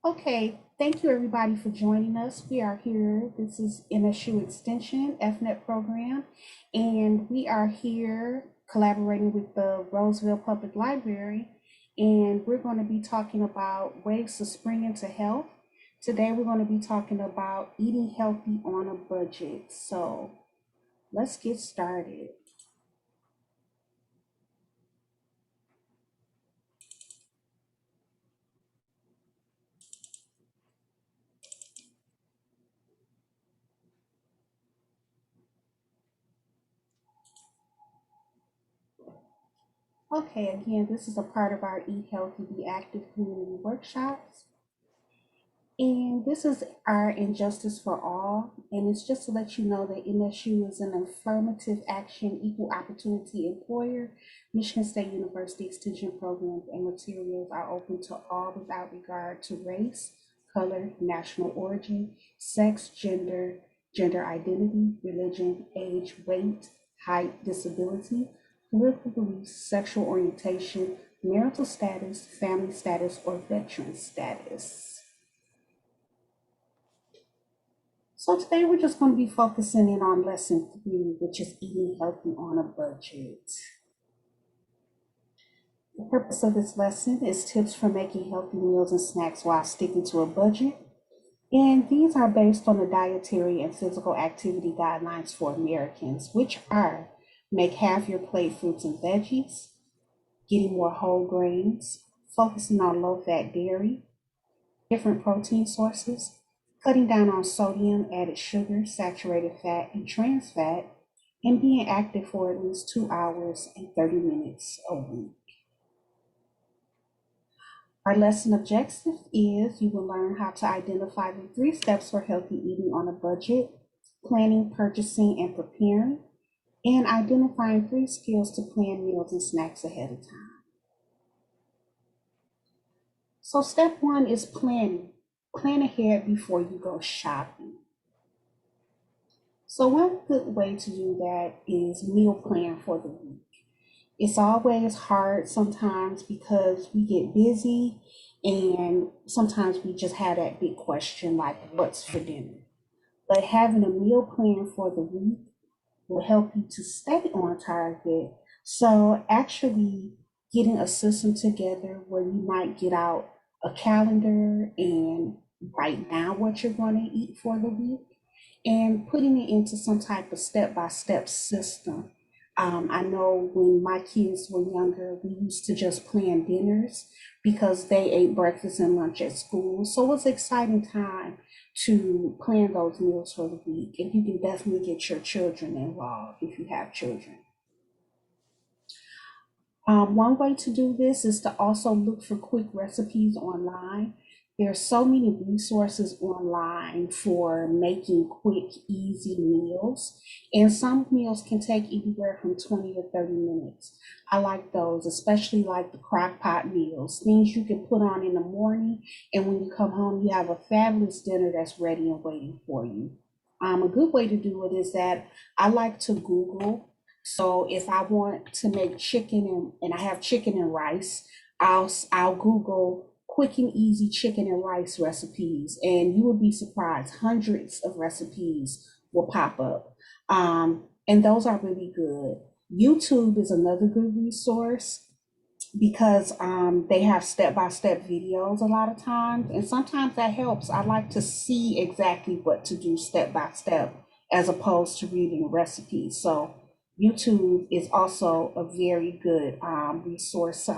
Okay, thank you everybody for joining us. We are here. This is MSU Extension FNet program, and we are here collaborating with the Roseville Public Library, and we're going to be talking about ways to spring into health. Today, we're going to be talking about eating healthy on a budget. So let's get started. Okay, again, this is a part of our Eat Healthy, Be Active community workshops. And this is our Injustice for All. And it's just to let you know that MSU is an affirmative action, equal opportunity employer. Michigan State University Extension programs and materials are open to all without regard to race, color, national origin, sex, gender identity, religion, age, weight, height, disability, political beliefs, sexual orientation, marital status, family status, or veteran status. So today we're just going to be focusing in on lesson 3, which is eating healthy on a budget. The purpose of this lesson is tips for making healthy meals and snacks while sticking to a budget. And these are based on the dietary and physical activity guidelines for Americans, which are make half your plate fruits and veggies, getting more whole grains, focusing on low fat dairy, different protein sources, cutting down on sodium, added sugar, saturated fat, and trans fat, and being active for at least 2 hours and 30 minutes a week. Our lesson objective is you will learn how to identify the 3 steps for healthy eating on a budget, planning, purchasing, and preparing, and identifying 3 skills to plan meals and snacks ahead of time. So step 1 is planning. Plan ahead before you go shopping. So one good way to do that is meal plan for the week. It's always hard sometimes because we get busy and sometimes we just have that big question like what's for dinner. But having a meal plan for the week will help you to stay on target. So actually getting a system together where you might get out a calendar and write down what you're going to eat for the week and putting it into some type of step-by-step system. I know when my kids were younger, we used to just plan dinners because they ate breakfast and lunch at school. So it was an exciting time to plan those meals for the week. And you can definitely get your children involved if you have children. One way to do this is to also look for quick recipes online. There are so many resources online for making quick, easy meals, and some meals can take anywhere from 20 to 30 minutes. I like those, especially like the crock pot meals, things you can put on in the morning, and when you come home, you have a fabulous dinner that's ready and waiting for you. A good way to do it is that I like to Google. So if I want to make chicken and I have chicken and rice, I'll Google quick and easy chicken and rice recipes, and you will be surprised. Hundreds of recipes will pop up, and those are really good. YouTube is another good resource because they have step-by-step videos a lot of times, and sometimes that helps. I like to see exactly what to do step by step as opposed to reading recipes. So YouTube is also a very good resource.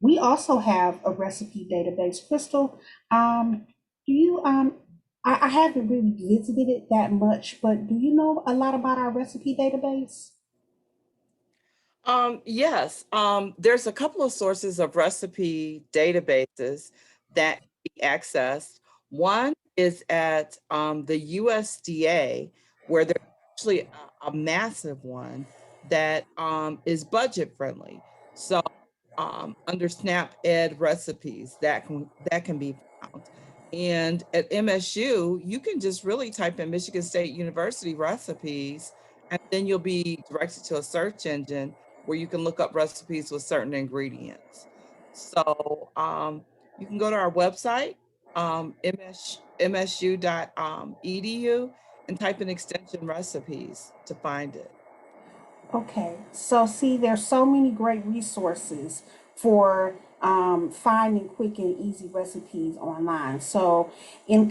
We also have a recipe database. Crystal, do you I haven't really visited it that much, but do you know a lot about our recipe database? Yes, there's a couple of sources of recipe databases that can be accessed. One is at the USDA, where there's actually a massive one that is budget friendly. So under SNAP Ed recipes that can be found. And at MSU, you can just really type in Michigan State University recipes, and then you'll be directed to a search engine where you can look up recipes with certain ingredients. So you can go to our website msu.edu and type in extension recipes to find it. Okay, so see, there's so many great resources for finding quick and easy recipes online. So, in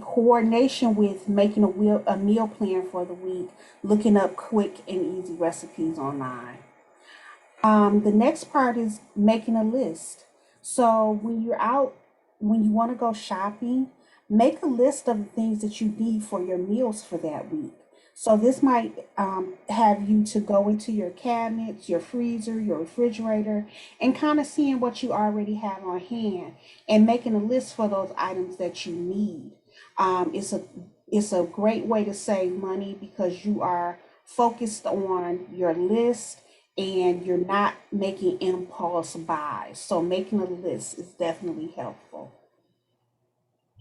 coordination with making a meal plan for the week, looking up quick and easy recipes online. The next part is making a list. So when you're out, when you want to go shopping, make a list of the things that you need for your meals for that week. So this might have you to go into your cabinets, your freezer, your refrigerator, and kind of seeing what you already have on hand and making a list for those items that you need. It's a great way to save money because you are focused on your list and you're not making impulse buys. So making a list is definitely helpful.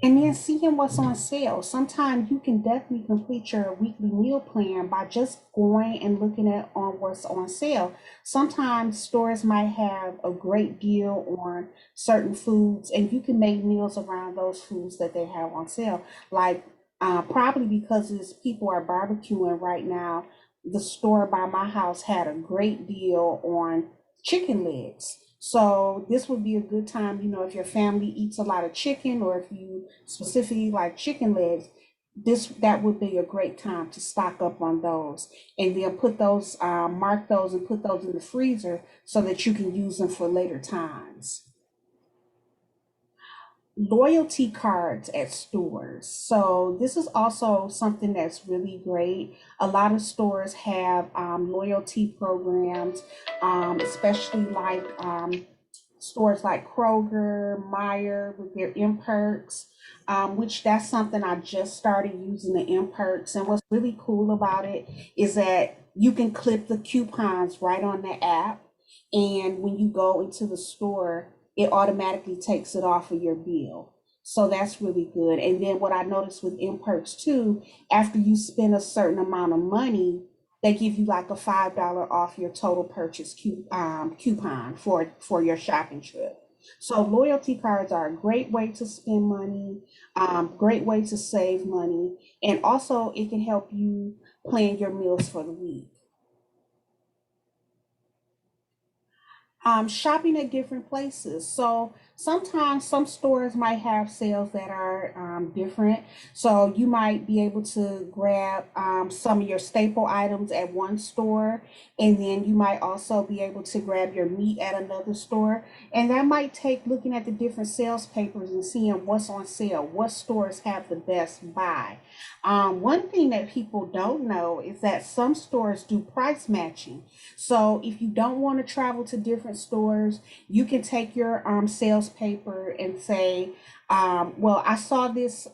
And then seeing what's on sale. Sometimes you can definitely complete your weekly meal plan by just going and looking at on what's on sale. Sometimes stores might have a great deal on certain foods, and you can make meals around those foods that they have on sale. Like probably because it's people are barbecuing right now, the store by my house had a great deal on chicken legs. So this would be a good time, if your family eats a lot of chicken or if you specifically like chicken legs, this that would be a great time to stock up on those and then put those mark those and put those in the freezer so that you can use them for later times. Loyalty cards at stores. So this is also something that's really great. A lot of stores have loyalty programs, especially like stores like Kroger, Meyer with their M Perks, which that's something I just started using the M Perks. And what's really cool about it is that you can clip the coupons right on the app. And when you go into the store, it automatically takes it off of your bill. So that's really good. And then what I noticed with M Perks too, after you spend a certain amount of money, they give you like a $5 off your total purchase coupon for your shopping trip. So loyalty cards are a great way to spend money, great way to save money, and also it can help you plan your meals for the week. Shopping at different places. So sometimes some stores might have sales that are different. So you might be able to grab some of your staple items at one store, and then you might also be able to grab your meat at another store. And that might take looking at the different sales papers and seeing what's on sale, what stores have the best buy. One thing that people don't know is that some stores do price matching. So if you don't want to travel to different stores, you can take your sales paper and say, well, I saw this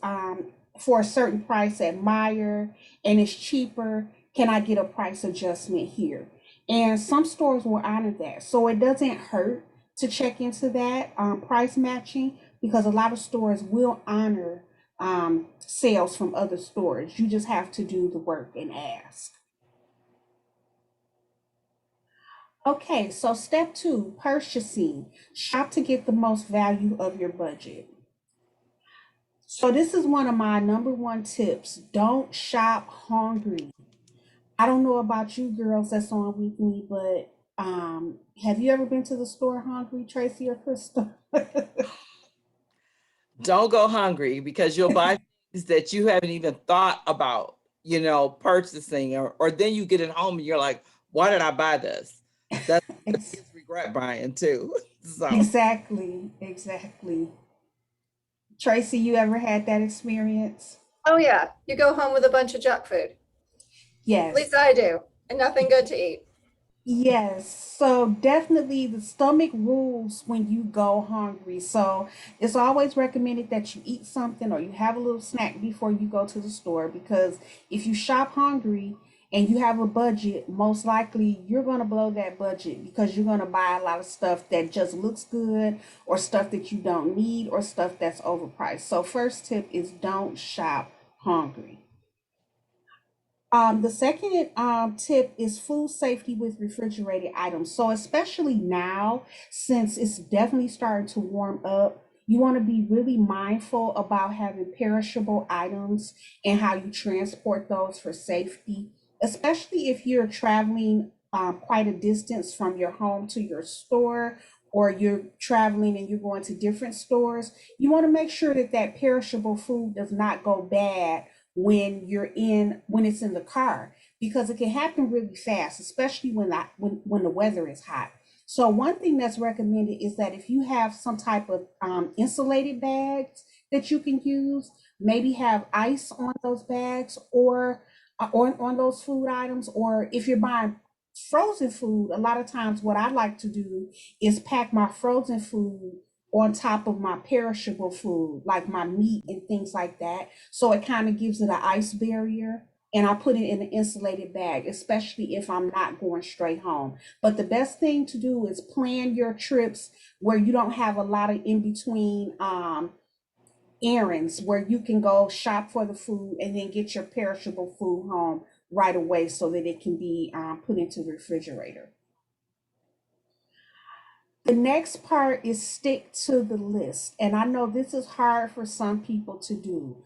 for a certain price at Meyer and it's cheaper. Can I get a price adjustment here? And some stores will honor that. So it doesn't hurt to check into that price matching because a lot of stores will honor sales from other stores. You just have to do the work and ask. Okay, so step two, purchasing. Shop to get the most value of your budget. So this is one of my number one tips. Don't shop hungry. I don't know about you girls that's on with me, but have you ever been to the store hungry, Tracy or Crystal? Don't go hungry because you'll buy things that you haven't even thought about, purchasing, or then you get it home and you're like, why did I buy this? That's the Ex- biggest regret buying too. So exactly, exactly. Tracy, you ever had that experience? Oh yeah, you go home with a bunch of junk food. At Yes. least I do, and nothing good to eat. Yes, so definitely the stomach rules when you go hungry. So it's always recommended that you eat something or you have a little snack before you go to the store because if you shop hungry and you have a budget, most likely you're going to blow that budget because you're going to buy a lot of stuff that just looks good or stuff that you don't need or stuff that's overpriced. So first tip is don't shop hungry. The second tip is food safety with refrigerated items. So, especially now, since it's definitely starting to warm up, You want to be really mindful about having perishable items and how you transport those for safety, especially if you're traveling quite a distance from your home to your store, or you're traveling and you're going to different stores. You want to make sure that that perishable food does not go bad when it's in the car, because it can happen really fast, especially when the weather is hot. So one thing that's recommended is that if you have some type of insulated bags that you can use, maybe have ice on those bags, or on those food items. Or if you're buying frozen food, a lot of times what I like to do is pack my frozen food on top of my perishable food, like my meat and things like that. So it kind of gives it an ice barrier. And I put it in an insulated bag, especially if I'm not going straight home. But the best thing to do is plan your trips where you don't have a lot of in between errands, where you can go shop for the food and then get your perishable food home right away so that it can be put into the refrigerator. The next part is stick to the list. And I know this is hard for some people to do.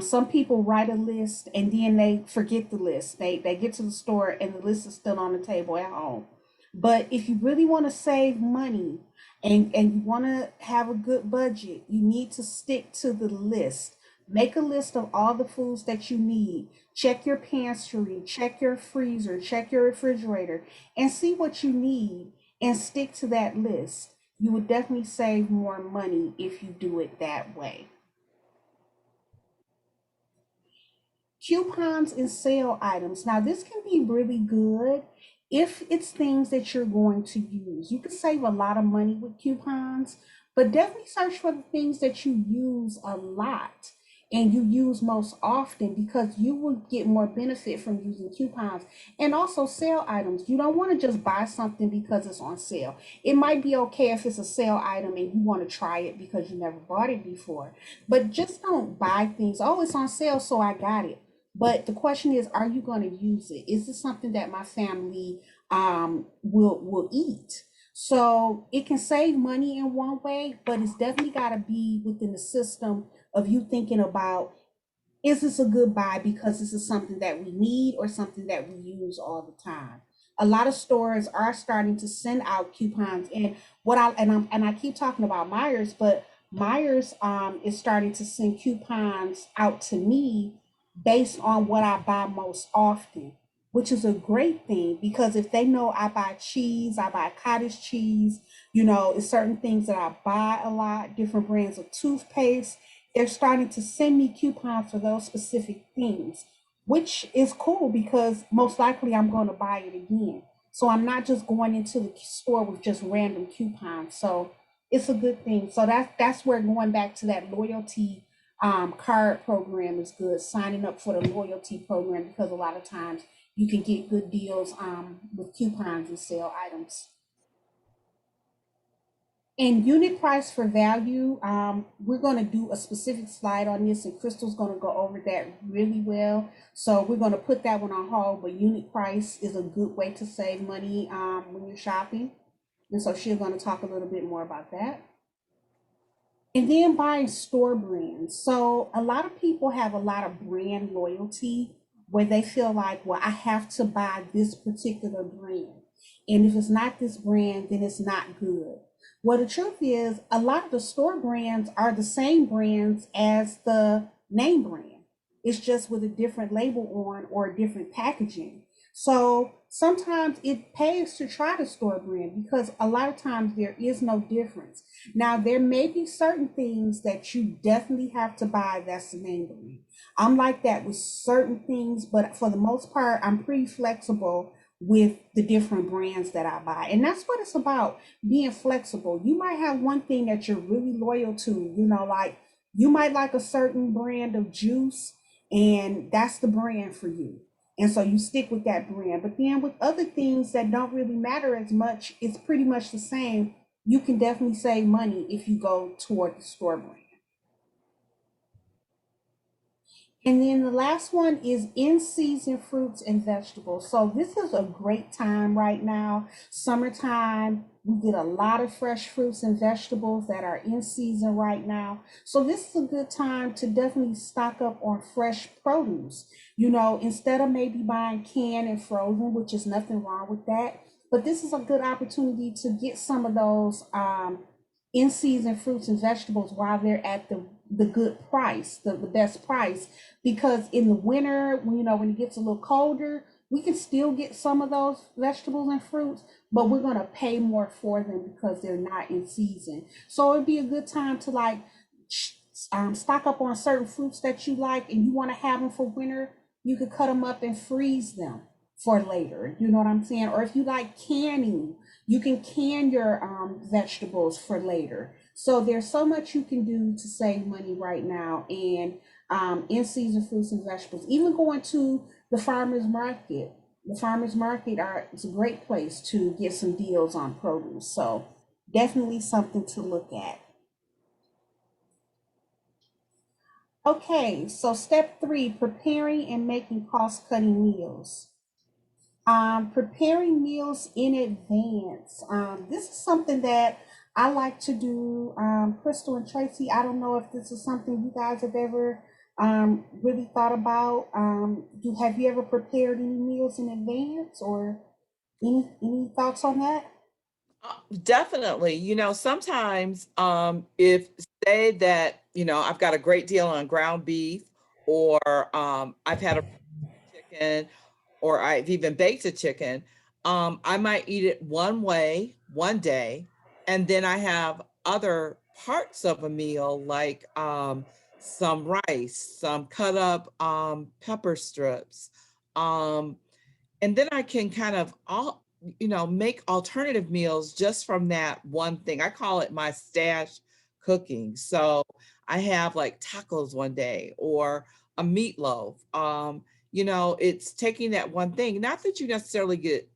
Some people write a list and then they forget the list. They get to the store and the list is still on the table at home. But if you really want to save money and you want to have a good budget, you need to stick to the list. Make a list of all the foods that you need. Check your pantry, check your freezer, check your refrigerator, and see what you need and stick to that list. You would definitely save more money if you do it that way. Coupons and sale items. Now, this can be really good if it's things that you're going to use. You can save a lot of money with coupons, but definitely search for the things that you use a lot and you use most often, because you will get more benefit from using coupons. And also sale items. You don't want to just buy something because it's on sale. It might be okay if it's a sale item and you want to try it because you never bought it before, but just don't buy things. Oh, it's on sale, so I got it. But the question is, are you going to use it? Is this something that my family will eat? So it can save money in one way, but it's definitely got to be within the system of you thinking about, is this a good buy because this is something that we need or something that we use all the time? A lot of stores are starting to send out coupons, and I keep talking about Myers, but Myers is starting to send coupons out to me based on what I buy most often, which is a great thing, because if they know I buy cheese, I buy cottage cheese, it's certain things that I buy a lot, different brands of toothpaste. They're starting to send me coupons for those specific things, which is cool because most likely I'm going to buy it again. So I'm not just going into the store with just random coupons. So it's a good thing. So that's where going back to that loyalty card program is good. Signing up for the loyalty program, because a lot of times you can get good deals with coupons and sale items. And unit price for value, we're going to do a specific slide on this, and Crystal's going to go over that really well. So we're going to put that one on hold, but unit price is a good way to save money when you're shopping. And so she's going to talk a little bit more about that. And then buying store brands. So a lot of people have a lot of brand loyalty where they feel like, well, I have to buy this particular brand. And if it's not this brand, then it's not good. Well, the truth is, a lot of the store brands are the same brands as the name brand. It's just with a different label on or a different packaging. So sometimes it pays to try the store brand, because a lot of times there is no difference. Now, there may be certain things that you definitely have to buy that's the name brand. I'm like that with certain things, but for the most part, I'm pretty flexible with the different brands that I buy. And that's what it's about, being flexible. You might have one thing that you're really loyal to, like you might like a certain brand of juice, and that's the brand for you. And so you stick with that brand. But then with other things that don't really matter as much, it's pretty much the same. You can definitely save money if you go toward the store brand. And then the last one is in season fruits and vegetables. So this is a great time right now. Summertime, we get a lot of fresh fruits and vegetables that are in season right now. So this is a good time to definitely stock up on fresh produce. You know, instead of maybe buying canned and frozen, which is nothing wrong with that. But this is a good opportunity to get some of those in season fruits and vegetables while they're at the good price, the best price. Because in the winter, when, you know, when it gets a little colder, we can still get some of those vegetables and fruits, but we're going to pay more for them because they're not in season. So it'd be a good time to like stock up on certain fruits that you like and you want to have them for winter. You could cut them up and freeze them for later. You know what I'm saying? Or if you like canning, you can can your vegetables for later. So there's so much you can do to save money right now. And in season fruits and vegetables, even going to the farmers market. The farmers market are it's a great place to get some deals on produce. So definitely something to look at. Okay, so step three, preparing and making cost-cutting meals. Preparing meals in advance. This is something that I like to do. Crystal and Tracy, I don't know if this is something you guys have ever really thought about. Have you ever prepared any meals in advance or any thoughts on that? Definitely. Sometimes if say that, I've got a great deal on ground beef or I've had a chicken or I've even baked a chicken, I might eat it one way, one day, and then I have other parts of a meal like some rice, some cut up pepper strips, um, and then I can kind of make alternative meals just from that one thing. I call it my stash cooking. So I have like tacos one day or a meatloaf. It's taking that one thing. Not that you necessarily get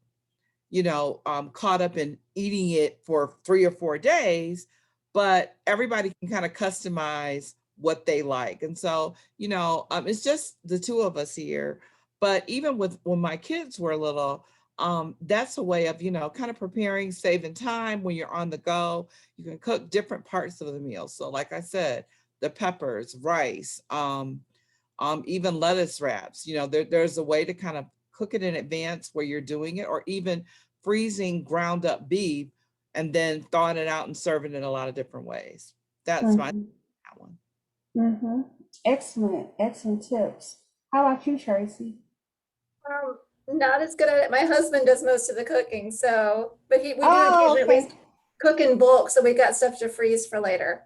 caught up in eating it for 3 or 4 days, but everybody can kind of customize what they like. And so, it's just the two of us here. But even with when my kids were little, that's a way of, kind of preparing, saving time when you're on the go. You can cook different parts of the meal. So, like I said, the peppers, rice, even lettuce wraps. There's a way to kind of cook it in advance where you're doing it, or even freezing ground up beef and then thawing it out and serving it in a lot of different ways. That's my Mm-hmm. that one. Mm-hmm. Excellent, excellent tips. How about you, Tracy? Not as good at it. My husband does most of the cooking, so, but we do Oh, occasionally at okay. least cook in bulk, so we've got stuff to freeze for later.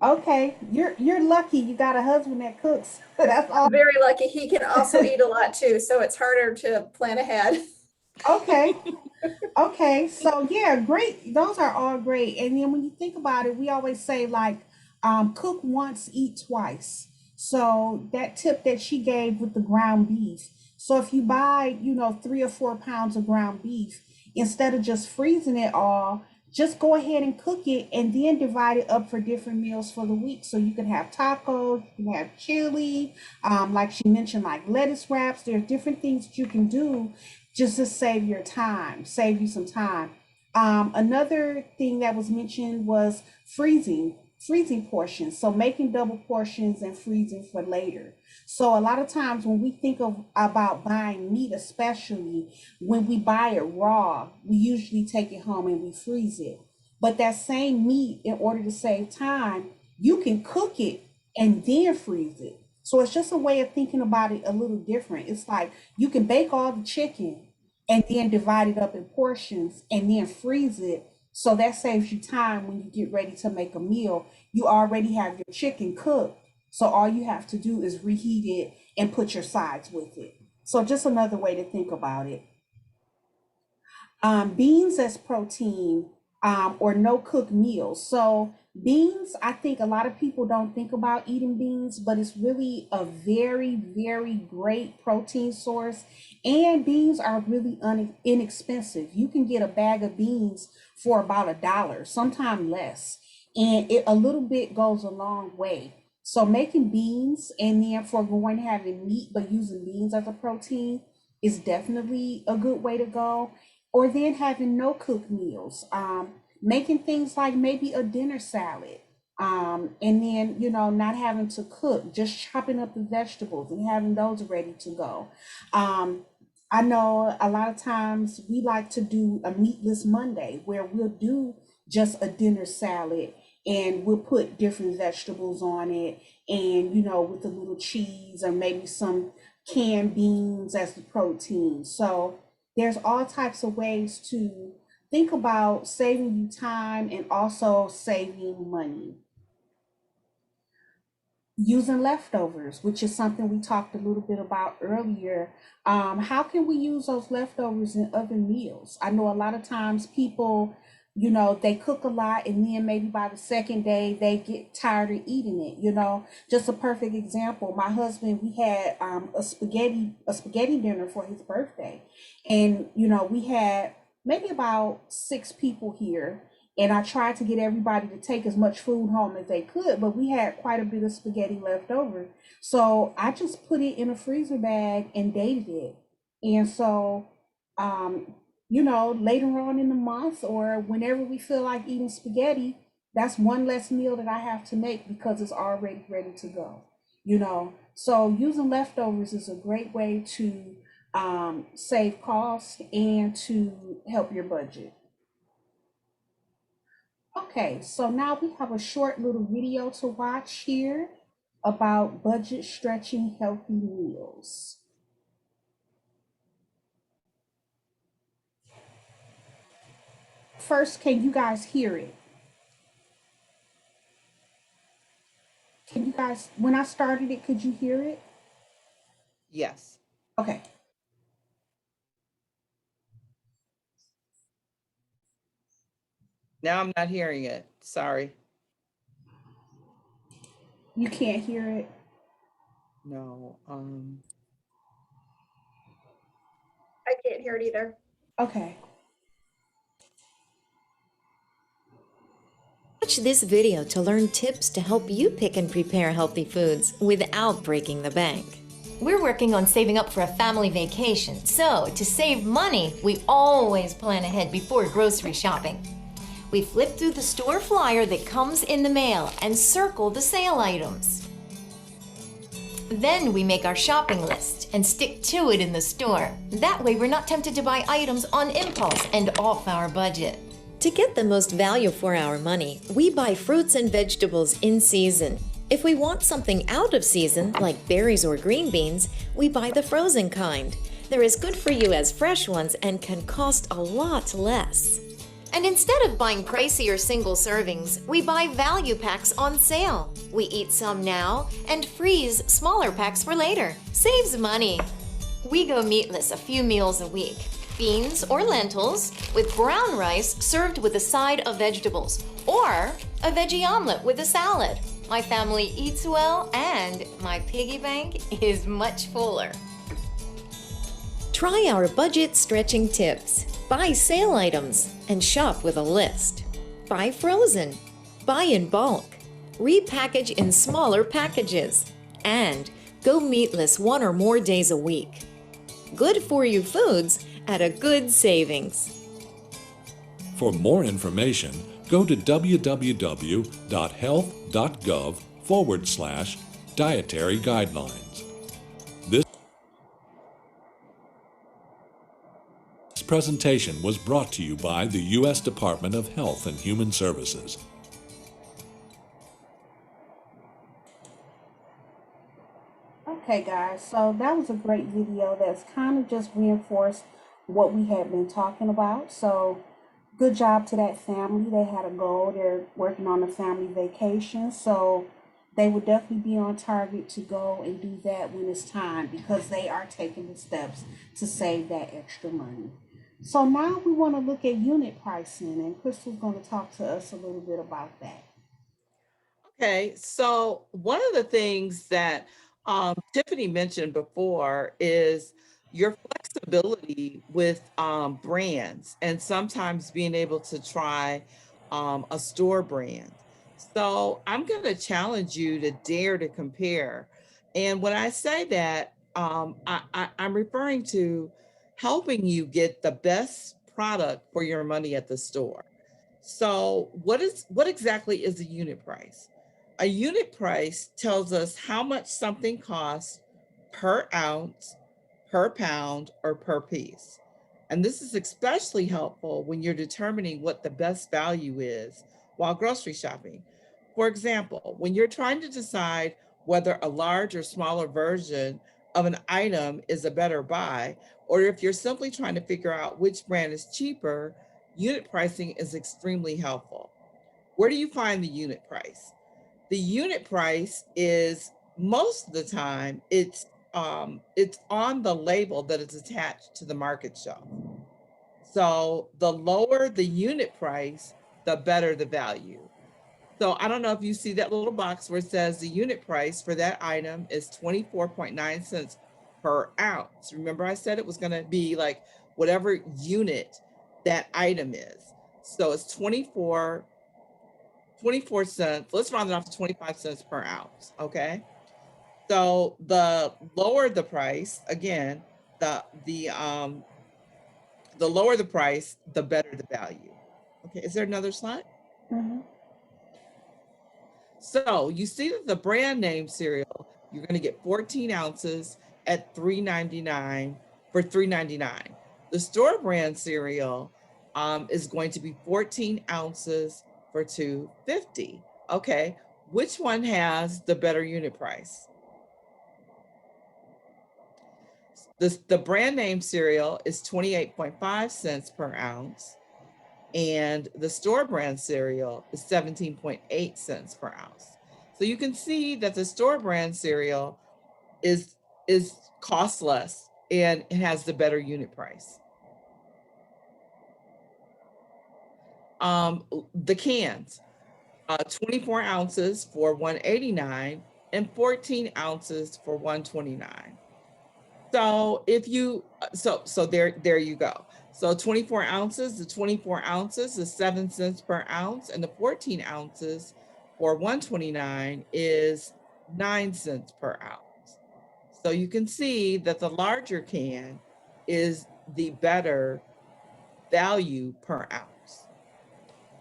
Okay, you're lucky you got a husband that cooks. That's all. I'm very lucky. He can also eat a lot too, so it's harder to plan ahead. Okay, okay. So yeah, great. Those are all great. And then when you think about it, we always say like, cook once, eat twice. So that tip that she gave with the ground beef. So if you buy, 3 or 4 pounds of ground beef, instead of just freezing it all, just go ahead and cook it and then divide it up for different meals for the week. So you can have tacos, you can have chili, like she mentioned, like lettuce wraps. There's different things that you can do just to save your time, save you some time. Another thing that was mentioned was freezing portions. So making double portions and freezing for later. So a lot of times when we think of about buying meat, especially when we buy it raw, we usually take it home and we freeze it. But that same meat, in order to save time, you can cook it and then freeze it. So it's just a way of thinking about it a little different. It's like you can bake all the chicken and then divide it up in portions and then freeze it. So that saves you time when you get ready to make a meal. You already have your chicken cooked. So all you have to do is reheat it and put your sides with it. So just another way to think about it. Beans as protein, or no cook meals. So beans, I think a lot of people don't think about eating beans, but it's really a very, very great protein source. And beans are really inexpensive. You can get a bag of beans for about $1, sometimes less. And it a little bit goes a long way. So making beans and then foregoing having meat but using beans as a protein is definitely a good way to go. Or then having no cooked meals, making things like maybe a dinner salad, and then not having to cook, just chopping up the vegetables and having those ready to go. Um, I know a lot of times we like to do a meatless Monday where we'll do just a dinner salad and we'll put different vegetables on it and with a little cheese or maybe some canned beans as the protein. So there's all types of ways to think about saving you time and also saving money. Using leftovers, which is something we talked a little bit about earlier. How can we use those leftovers in other meals? I know a lot of times people, they cook a lot and then maybe by the second day they get tired of eating it. Just a perfect example. My husband, we had a spaghetti dinner for his birthday, and we had maybe about 6 people here, and I tried to get everybody to take as much food home as they could, but we had quite a bit of spaghetti left over. So I just put it in a freezer bag and dated it. And so, later on in the month or whenever we feel like eating spaghetti, that's one less meal that I have to make because it's already ready to go. So using leftovers is a great way to save cost and to help your budget. Okay, so now we have a short little video to watch here about budget stretching healthy meals. First, can you guys hear it? Can you guys, when I started it, could you hear it? Yes. Okay, Now I'm not hearing it. Sorry. you can't hear it. No. I can't hear it either. Okay. Watch this video to learn tips to help you pick and prepare healthy foods without breaking the bank. We're working on saving up for a family vacation, so to save money, we always plan ahead before grocery shopping. We flip through the store flyer that comes in the mail and circle the sale items. Then we make our shopping list and stick to it in the store. That way we're not tempted to buy items on impulse and off our budget. To get the most value for our money, we buy fruits and vegetables in season. If we want something out of season, like berries or green beans, we buy the frozen kind. They're as good for you as fresh ones and can cost a lot less. And instead of buying pricier single servings, we buy value packs on sale. We eat some now and freeze smaller packs for later. Saves money. We go meatless a few meals a week. Beans or lentils with brown rice served with a side of vegetables, or a veggie omelet with a salad. My family eats well and my piggy bank is much fuller. Try our budget stretching tips. Buy sale items and shop with a list. Buy frozen. Buy in bulk. Repackage in smaller packages. And go meatless 1 or more days a week. Good for you foods at a good savings. For more information, go to www.health.gov/dietary guidelines. This presentation was brought to you by the U.S. Department of Health and Human Services. Okay, guys, so that was a great video that's kind of just reinforced what we had been talking about. So good job to that family. They had a goal. They're working on a family vacation. So they would definitely be on target to go and do that when it's time because they are taking the steps to save that extra money. So now we want to look at unit pricing, and Crystal's going to talk to us a little bit about that. Okay, so one of the things that Tiffany mentioned before is your flexibility with brands and sometimes being able to try a store brand. So I'm going to challenge you to dare to compare. And when I say that, I'm referring to helping you get the best product for your money at the store. So what exactly is a unit price? A unit price tells us how much something costs per ounce, per pound, or per piece. And this is especially helpful when you're determining what the best value is while grocery shopping. For example, when you're trying to decide whether a large or smaller version of an item is a better buy, or if you're simply trying to figure out which brand is cheaper, unit pricing is extremely helpful. Where do you find the unit price? The unit price is most of the time it's on the label that is attached to the market shelf. So the lower the unit price, the better the value. So I don't know if you see that little box where it says the unit price for that item is 24.9 cents per ounce. Remember I said it was going to be like whatever unit that item is. So it's 24 cents. Let's round it off to 25 cents per ounce. Okay. So the lower the price, again, the the lower the price, the better the value. Okay. Is there another slide? Mhm. So you see that the brand name cereal, you're going to get 14 ounces at $3.99 for $3.99. The store brand cereal is going to be 14 ounces for $2.50. Okay, which one has the better unit price? The brand name cereal is 28.5 cents per ounce, and the store brand cereal is 17.8 cents per ounce. So you can see that the store brand cereal is cost less and it has the better unit price. The cans, 24 ounces for $1.89 and 14 ounces for $1.29. So if you, so there you go. So 24 ounces, the 24 ounces is 7 cents per ounce, and the 14 ounces for 129 is 9 cents per ounce. So you can see that the larger can is the better value per ounce.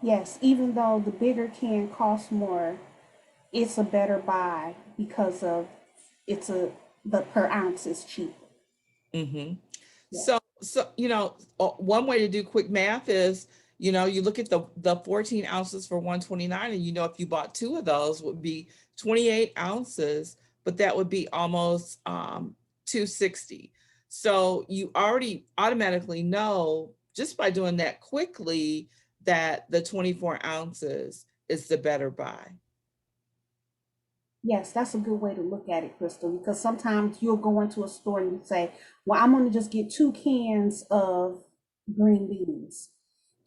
Yes, even though the bigger can cost more, it's a better buy because of it's a the per ounce is cheaper. Mm-hmm. Yes. So one way to do quick math is, you look at the 14 ounces for 129, and if you bought two of those would be 28 ounces, but that would be almost 260. So you already automatically know just by doing that quickly that the 24 ounces is the better buy. Yes, that's a good way to look at it, Crystal, because sometimes you'll go into a store and you say, well, I'm going to just get 2 cans of green beans.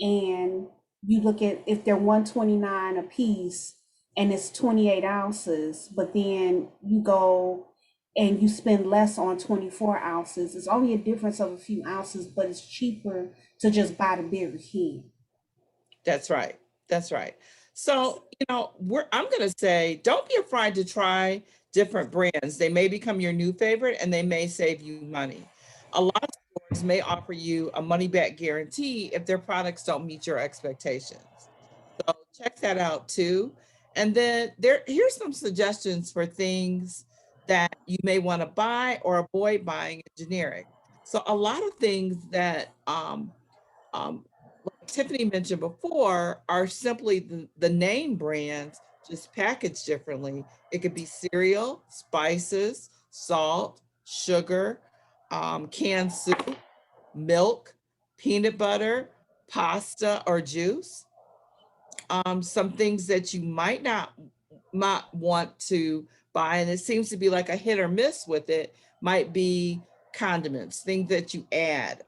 And you look at if they're 129 a piece and it's 28 ounces, but then you go and you spend less on 24 ounces. It's only a difference of a few ounces, but it's cheaper to just buy the bigger can. That's right. That's right. So, I'm going to say, don't be afraid to try different brands. They may become your new favorite and they may save you money. A lot of stores may offer you a money back guarantee if their products don't meet your expectations. So check that out too. And then here's some suggestions for things that you may want to buy or avoid buying in generic. So a lot of things that um, like Tiffany mentioned before, are simply the name brands, just packaged differently. It could be cereal, spices, salt, sugar, canned soup, milk, peanut butter, pasta, or juice. Some things that you might want to buy, and it seems to be like a hit or miss with it, might be condiments, things that you add,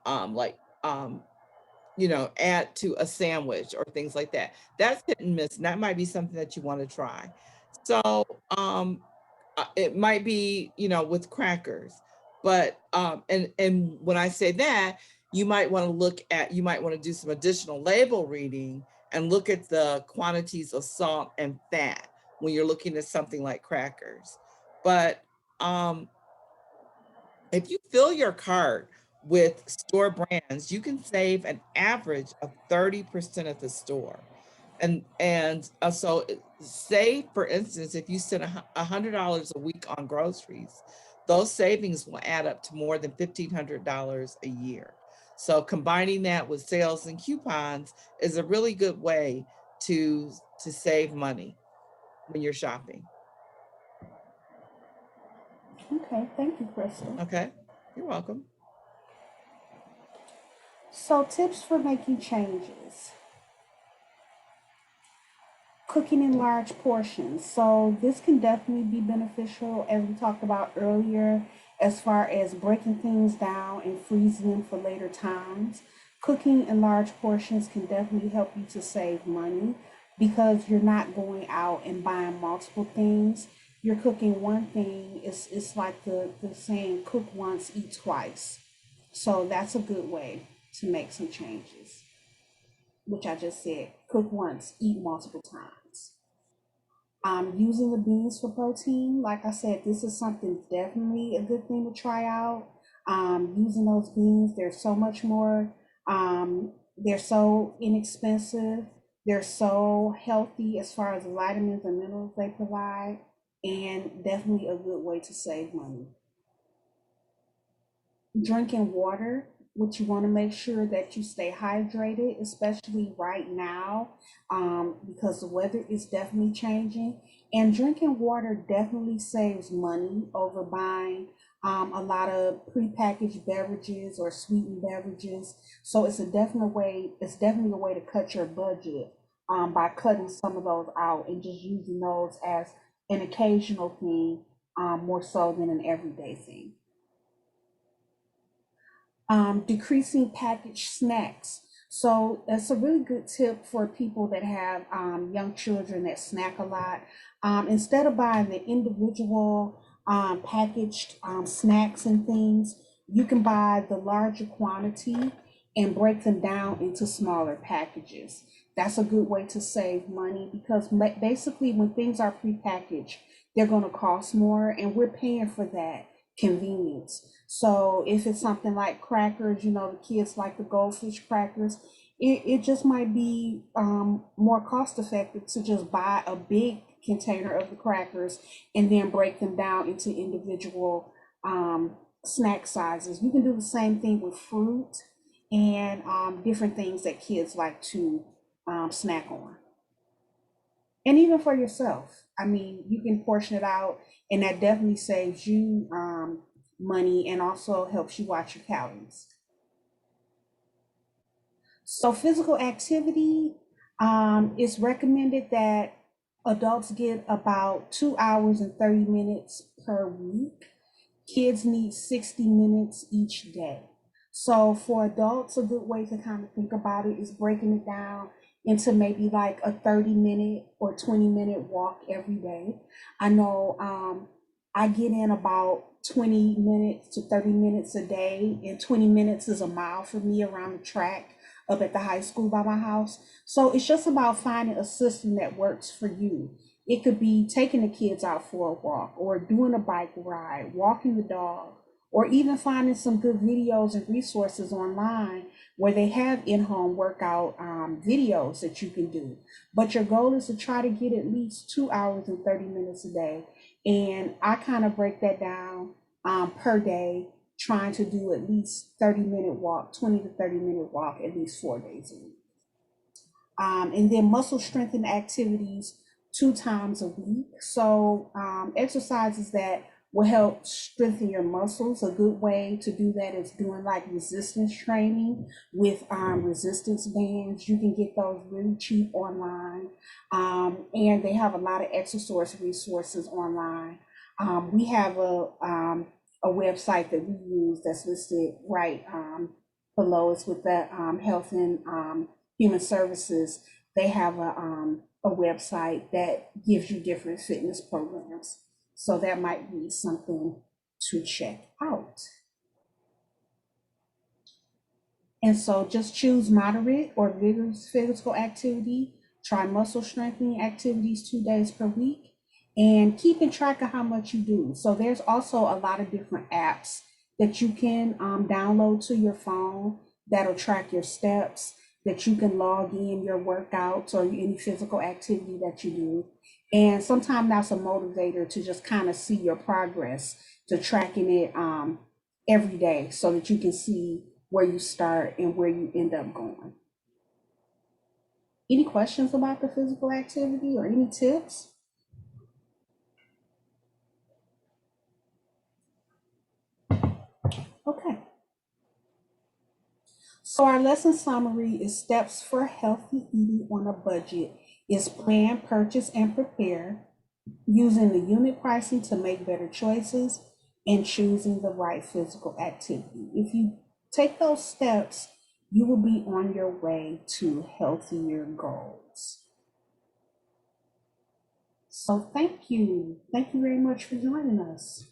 add to a sandwich or things like that. That's hit and miss. And that might be something that you want to try. So it might be, with crackers. But and when I say that, you might want to do some additional label reading and look at the quantities of salt and fat when you're looking at something like crackers. But if you fill your cart with store brands, you can save an average of 30% at the store. So say, for instance, if you spend $100 a week on groceries, those savings will add up to more than $1,500 a year. So combining that with sales and coupons is a really good way to save money when you're shopping. Okay, thank you, Crystal. Okay, you're welcome. So tips for making changes. Cooking in large portions. So this can definitely be beneficial, as we talked about earlier, as far as breaking things down and freezing them for later times. Cooking in large portions can definitely help you to save money because you're not going out and buying multiple things. You're cooking one thing. It's like the saying, cook once, eat twice. So that's a good way to make some changes, which I just said, cook once, eat multiple times. Using the beans for protein, like I said, this is something definitely a good thing to try out. Using those beans, they're so much more, they're so inexpensive, they're so healthy as far as the vitamins and minerals they provide, and definitely a good way to save money. Drinking water, which you want to make sure that you stay hydrated, especially right now, because the weather is definitely changing. And drinking water definitely saves money over buying a lot of prepackaged beverages or sweetened beverages. So it's a definite way. It's definitely a way to cut your budget by cutting some of those out and just using those as an occasional thing, more so than an everyday thing. Decreasing packaged snacks. So that's a really good tip for people that have young children that snack a lot. Instead of buying the individual packaged snacks and things, you can buy the larger quantity and break them down into smaller packages. That's a good way to save money because basically when things are prepackaged, they're going to cost more and we're paying for that convenience. So if it's something like crackers, the kids like the goldfish crackers, it just might be more cost effective to just buy a big container of the crackers and then break them down into individual snack sizes. You can do the same thing with fruit and different things that kids like to snack on. And even for yourself, I mean, you can portion it out, and that definitely saves you money and also helps you watch your calories. So physical activity, it's recommended that adults get about 2 hours and 30 minutes per week. Kids need 60 minutes each day. So for adults, a good way to kind of think about it is breaking it down into maybe like a 30-minute or 20-minute walk every day. I know I get in about 20 minutes to 30 minutes a day, and 20 minutes is a mile for me around the track up at the high school by my house. So it's just about finding a system that works for you. It could be taking the kids out for a walk or doing a bike ride, walking the dog, or even finding some good videos and resources online where they have in-home workout videos that you can do. But your goal is to try to get at least 2 hours and 30 minutes a day. And I kind of break that down per day, trying to do at least 30-minute walk, 20 to 30-minute walk at least 4 days a week. And then muscle strengthening activities 2 times a week. So exercises that will help strengthen your muscles. A good way to do that is doing like resistance training with resistance bands. You can get those really cheap online. And they have a lot of exercise resources online. We have a website that we use that's listed right below us with the Health and Human Services. They have a website that gives you different fitness programs. So that might be something to check out. And so just choose moderate or vigorous physical activity. Try muscle strengthening activities 2 days per week and keeping track of how much you do. So there's also a lot of different apps that you can download to your phone that'll track your steps, that you can log in your workouts or any physical activity that you do. And sometimes that's a motivator to just kind of see your progress, to tracking it every day so that you can see where you start and where you end up going. Any questions about the physical activity or any tips? Okay. So our lesson summary is steps for healthy eating on a budget is plan, purchase, and prepare, using the unit pricing to make better choices, and choosing the right physical activity. If you take those steps, you will be on your way to healthier goals. So thank you. Thank you very much for joining us.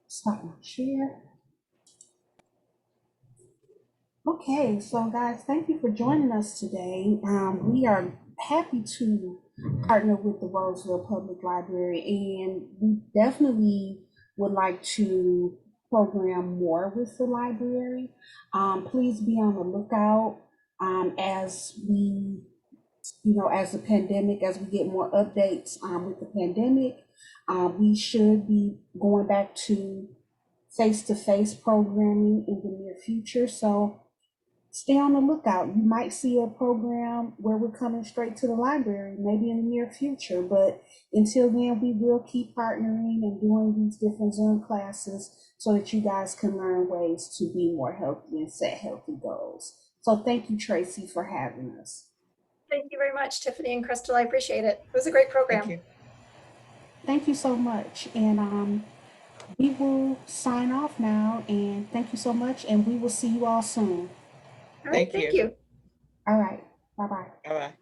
Stop my share. Okay, so guys, thank you for joining us today. We are happy to partner with the Roseville Public Library, and we definitely would like to program more with the library. Please be on the lookout as we, as the pandemic, as we get more updates with the pandemic. We should be going back to face-to-face programming in the near future. So stay on the lookout. You might see a program where we're coming straight to the library, maybe in the near future. But until then, we will keep partnering and doing these different Zoom classes so that you guys can learn ways to be more healthy and set healthy goals. So thank you, Tracy, for having us. Thank you very much, Tiffany and Crystal. I appreciate it. It was a great program. Thank you. Thank you so much. And we will sign off now. And thank you so much. And we will see you all soon. All right, Thank thank you. you. All right. Bye-bye. Bye-bye.